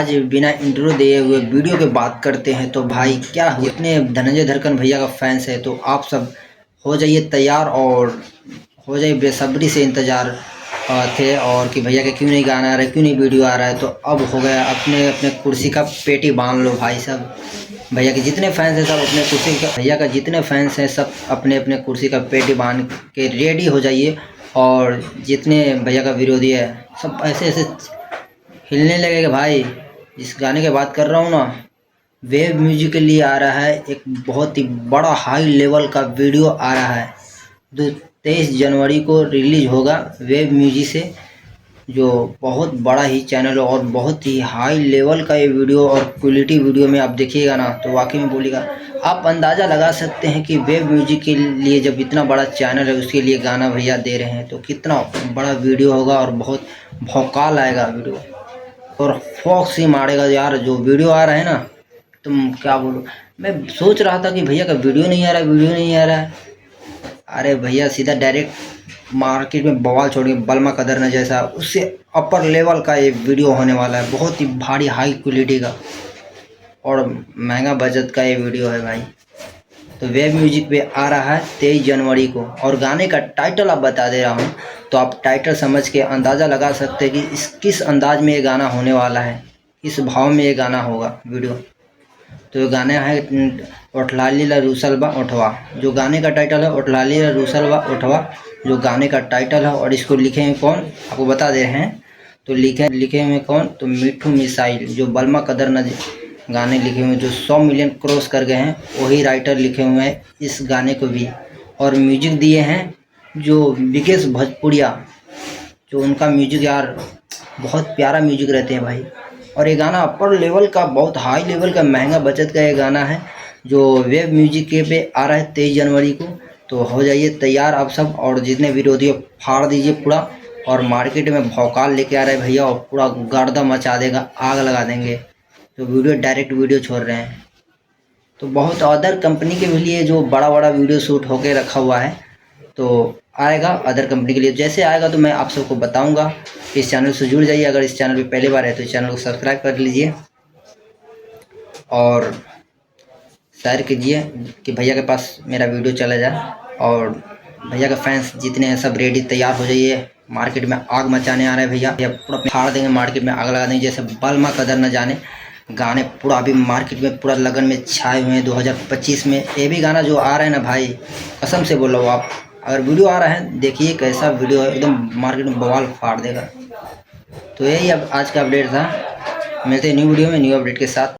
आज बिना इंट्रो दिए हुए वीडियो पे बात करते हैं। तो भाई क्या हुआ, इतने धनंजय धड़कन भैया का फैंस है तो आप सब हो जाइए तैयार और हो जाइए बेसब्री से इंतज़ार थे और कि भैया का क्यों नहीं गाना आ रहा है, क्यों नहीं वीडियो आ रहा है। तो अब हो गया, अपने अपने कुर्सी का पेटी बांध लो भाई सब। भैया के जितने फैंस हैं सब अपने कुर्सी का, भैया का जितने फैंस हैं सब अपने अपने कुर्सी का पेटी बांध के रेडी हो जाइए। और जितने भैया का विरोधी है सब ऐसे ऐसे हिलने लगेगा भाई। इस गाने की बात कर रहा हूँ ना, वेव म्यूजिक के लिए आ रहा है एक बहुत ही बड़ा हाई लेवल का वीडियो आ रहा है। 23 जनवरी को रिलीज होगा वेव म्यूजिक से, जो बहुत बड़ा ही चैनल है और बहुत ही हाई लेवल का ये वीडियो और क्वालिटी वीडियो में आप देखिएगा ना तो वाकई में बोलिएगा। आप अंदाज़ा लगा सकते हैं कि वेव म्यूजिक के लिए जब इतना बड़ा चैनल है उसके लिए गाना भैया दे रहे हैं तो कितना बड़ा वीडियो होगा और बहुत भौकाल आएगा वीडियो और फॉक्स ही मारेगा यार। जो वीडियो आ रहा है ना, तुम क्या बोलो। मैं सोच रहा था कि भैया का वीडियो नहीं आ रहा है, वीडियो नहीं आ रहा है। अरे भैया सीधा डायरेक्ट मार्केट में बवाल छोड़िए, बलमा कदर न जैसा उससे अपर लेवल का ये वीडियो होने वाला है, बहुत ही भारी हाई क्वालिटी का और महंगा बजट का ये वीडियो है भाई। तो वेब म्यूजिक पे आ रहा है 23 जनवरी को और गाने का टाइटल आप बता दे रहा हूँ तो आप टाइटल समझ के अंदाज़ा लगा सकते हैं कि इस किस अंदाज में ये गाना होने वाला है, किस भाव में ये गाना होगा वीडियो। तो ये गाना है ओठलाली ला रूसल बा ओठवा, जो गाने का टाइटल है ओठलाली ला रूसल बा ओठवा, जो गाने का टाइटल है। और इसको लिखे हैं कौन, आपको बता दे रहे हैं। तो लिखे हुए कौन, तो मिठू मिसाइल, जो बलमा कदर न गाने लिखे हुए जो 100 मिलियन क्रॉस कर गए हैं, वही राइटर लिखे हुए हैं इस गाने को भी। और म्यूजिक दिए हैं जो विकेश भोजपुरिया, जो उनका म्यूजिक यार बहुत प्यारा म्यूजिक रहते हैं भाई। और ये गाना अपर लेवल का, बहुत हाई लेवल का, महंगा बजट का ये गाना है जो वेब म्यूजिक के पे आ रहा है 23 जनवरी को। तो हो जाइए तैयार आप सब और जितने विरोधी फाड़ दीजिए पूरा। और मार्केट में भौकाल लेके आ रहे हैं भैया और पूरा गर्दा मचा देगा, आग लगा देंगे। तो वीडियो डायरेक्ट वीडियो छोड़ रहे हैं तो बहुत अदर कंपनी के लिए जो बड़ा बड़ा वीडियो शूट होके रखा हुआ है तो आएगा अदर कंपनी के लिए। जैसे आएगा तो मैं आप सबको बताऊंगा। इस चैनल से जुड़ जाइए, अगर इस चैनल पे पहली बार है तो इस चैनल को सब्सक्राइब कर लीजिए और शेयर कीजिए कि भैया के पास मेरा वीडियो चला जाए। और भैया का फैंस जितने हैं सब रेडी तैयार हो जाइए, मार्केट में आग मचाने आ रहे हैं भैया पूरा फाड़ देंगे, मार्केट में आग लगा देंगे जैसे बलमा कदर न जाने। गाने पूरा अभी मार्केट में पूरा लगन में छाए हुए हैं 2025 में। ये भी गाना जो आ रहा है ना भाई, कसम से बोल रहा हूँ, आप अगर वीडियो आ रहा है देखिए कैसा वीडियो है, एकदम मार्केट में बवाल फाड़ देगा। तो यही अब आज का अपडेट था, मिलते हैं न्यू वीडियो में न्यू अपडेट के साथ।